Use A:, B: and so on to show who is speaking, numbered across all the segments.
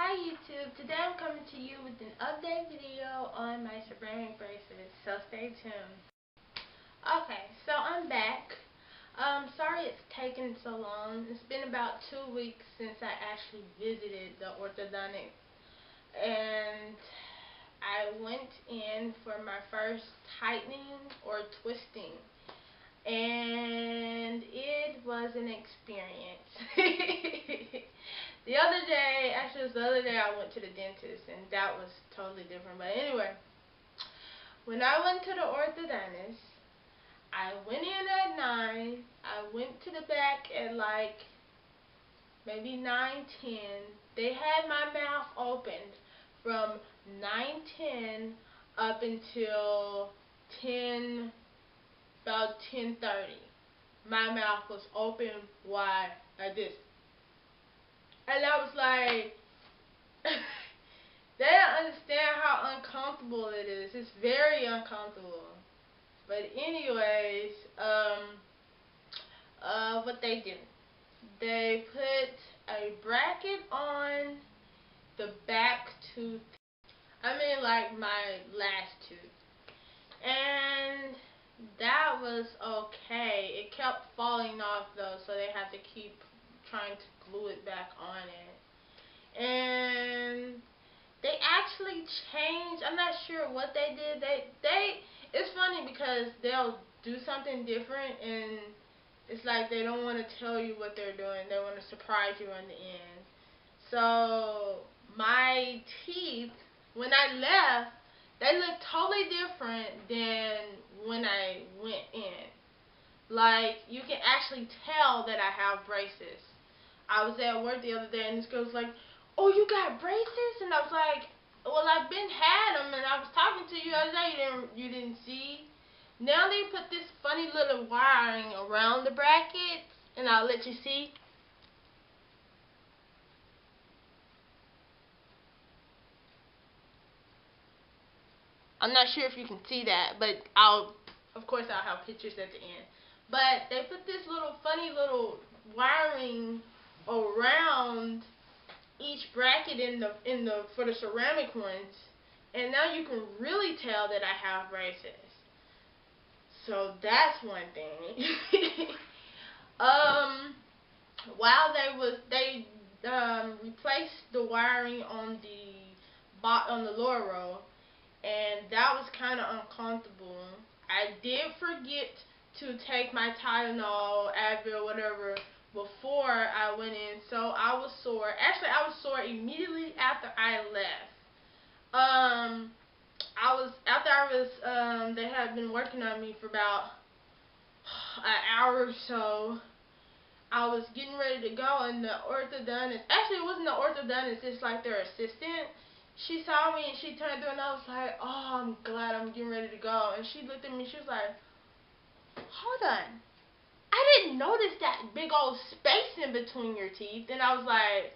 A: Hi YouTube, today I'm coming to you with an update video on my ceramic braces, so stay tuned. Okay, so I'm back. Sorry it's taken so long. It's been about 2 weeks since I actually visited the orthodontist, and I went in for my first tightening or twisting, and it was an experience. Actually it was the other day I went to the dentist, and that was totally different. But anyway, when I went to the orthodontist, I went in at 9. I went to the back at like maybe 9:10. They had my mouth opened from 9:10 up until 10, about 10:30. My mouth was open wide like this. And I was like, they don't understand how uncomfortable it is. It's very uncomfortable. But anyways, what they put a bracket on the back tooth. I mean, like my last tooth. And that was okay. It kept falling off though, so they had to keep trying to glue it back on it. And they actually changed. I'm not sure what they did. It's funny because they'll do something different, and it's like they don't want to tell you what they're doing. They want to surprise you in the end. So my teeth, when I left, they looked totally different than when I went in. Like, you can actually tell that I have braces. I was at work the other day, and this girl was like, "Oh, you got braces?" And I was like, "Well, I've been had them, and I was talking to you the other day. You didn't see." Now they put this funny little wiring around the brackets, and I'll let you see. I'm not sure if you can see that, but of course, I'll have pictures at the end. But they put this little funny little wiring around each bracket for the ceramic ones, and now you can really tell that I have braces. So that's one thing. While they replaced the wiring on the lower row, and that was kind of uncomfortable. I did forget to take my Tylenol, Advil, whatever, before I went in, so I was sore. Actually, I was sore immediately after I left. They had been working on me for about an hour or so. I was getting ready to go, and the orthodontist, actually it wasn't the orthodontist, it's like their assistant. She saw me and she turned through, and I was like, "Oh, I'm glad I'm getting ready to go." And she looked at me, she was like, "Hold on, I didn't notice that big old space in between your teeth." And I was like,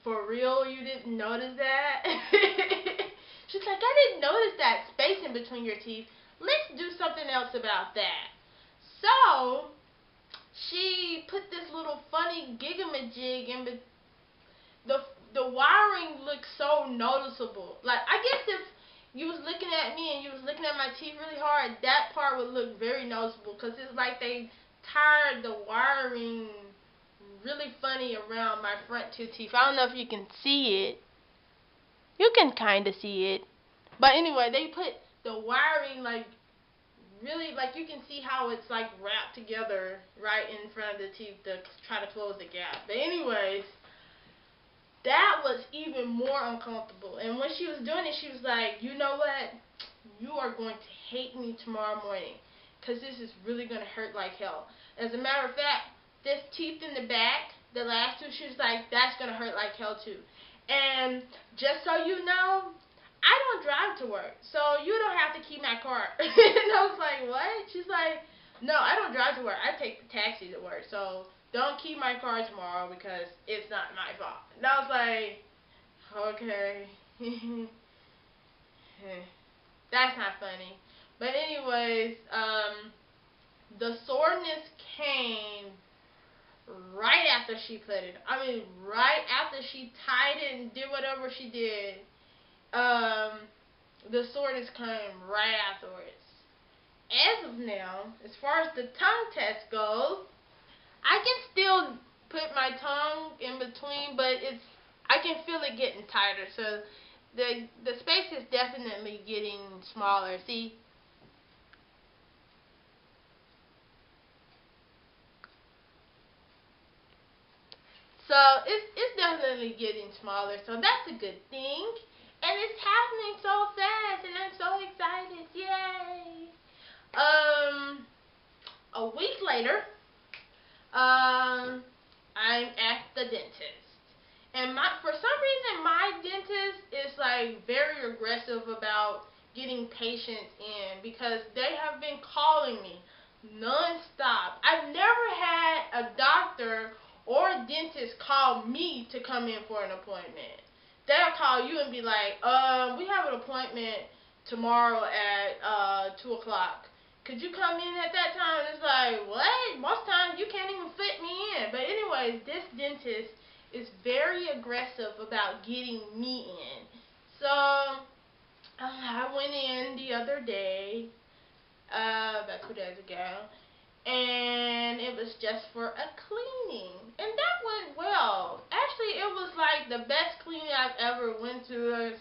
A: "For real, you didn't notice that?" She's like, "I didn't notice that space in between your teeth. Let's do something else about that." So she put this little funny gigamajig in the wiring looks so noticeable. Like, I guess if you was looking at me and you was looking at my teeth really hard, that part would look very noticeable, because it's like they tied the wiring really funny around my front two teeth. I don't know if you can see it. You can kind of see it. But anyway, they put the wiring like really, like, you can see how it's like wrapped together right in front of the teeth to try to close the gap. But anyways, that was even more uncomfortable. And when she was doing it, she was like, "You know what? You are going to hate me tomorrow morning, because this is really going to hurt like hell." As a matter of fact, this teeth in the back, the last two, she was like, "That's going to hurt like hell too." And just so you know, I don't drive to work, so you don't have to keep my car. And I was like, "What?" She's like, "No, I don't drive to work. I take the taxi to work, so don't keep my car tomorrow because it's not my fault." And I was like, "Okay." That's not funny. But anyways, the soreness came right after she put it. I mean, right after she tied it and did whatever she did, the soreness came right afterwards. As of now, as far as the tongue test goes, I can still put my tongue in between, but I can feel it getting tighter. So the space is definitely getting smaller. See? So it's definitely getting smaller. So that's a good thing. And it's happening so fast, and I'm so excited. Yay! A week later, I'm at the dentist, and for some reason my dentist is like very aggressive about getting patients in because they have been calling me non-stop. I've never had a doctor or a dentist call me to come in for an appointment. They'll call you and be like, we have an appointment tomorrow at 2 o'clock. Could you come in at that time? And it's like, what? Most times you can't even fit me in. But anyways, this dentist is very aggressive about getting me in. So I went in the other day, about 2 days ago, and it was just for a cleaning. And that went well. Actually, it was like the best cleaning I've ever went through.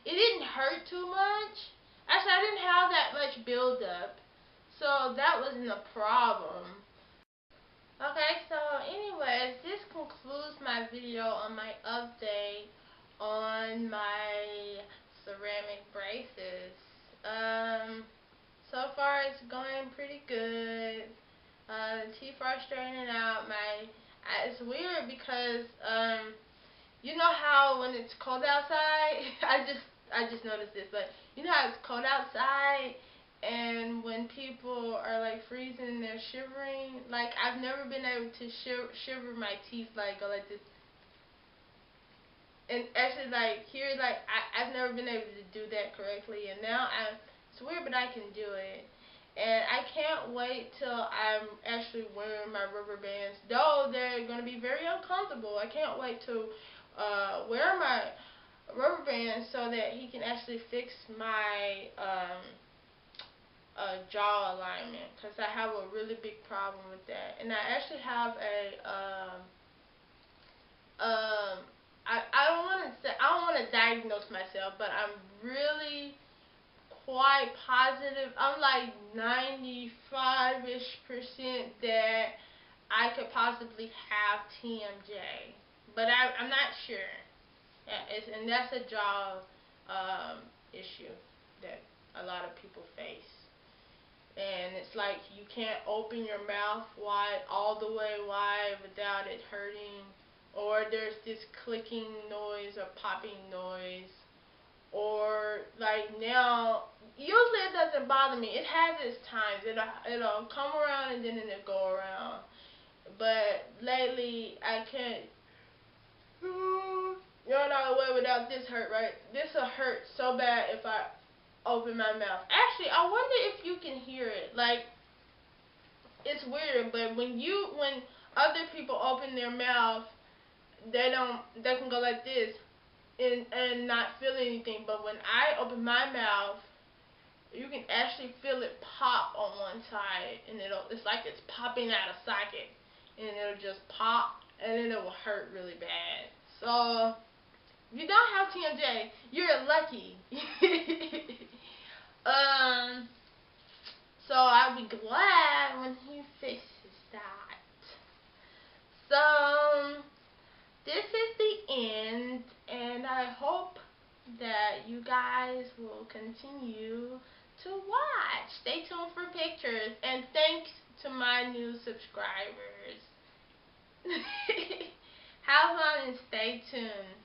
A: It didn't hurt too much. Actually, I didn't have that much buildup. So that wasn't a problem. Okay, so anyways, this concludes my video on my update on my ceramic braces. So far it's going pretty good. The teeth are straightening out. It's weird because you know how when it's cold outside, I just noticed this, but you know how it's cold outside and when people are like freezing and they're shivering, like I've never been able to shiver my teeth, like go like this. And actually like here, like I've never been able to do that correctly, and now it's weird, but I can do it. And I can't wait till I'm actually wearing my rubber bands, though they're going to be very uncomfortable. I can't wait to wear my rubber bands so that he can actually fix my jaw alignment, because I have a really big problem with that. And I actually have I don't want to say, I don't want to diagnose myself, but I'm really quite positive. I'm like 95-ish% that I could possibly have TMJ, but I'm not sure. Yeah, and that's a jaw issue that a lot of people face. And it's like you can't open your mouth wide, all the way wide, without it hurting. Or there's this clicking noise or popping noise. Or like now, usually it doesn't bother me. It has its times. It'll come around and then it'll go around. But lately, I can't. You're not away without this hurt, right? This will hurt so bad if I open my mouth. Actually, I wonder if you can hear it. Like, it's weird, but when other people open their mouth, they can go like this and not feel anything. But when I open my mouth, you can actually feel it pop on one side, and it's like it's popping out of socket, and it'll just pop, and then it will hurt really bad. So if you don't have TMJ, you're lucky. So I'll be glad when he fixes that. So this is the end, and I hope that you guys will continue to watch. Stay tuned for pictures, and thanks to my new subscribers. Have fun and stay tuned.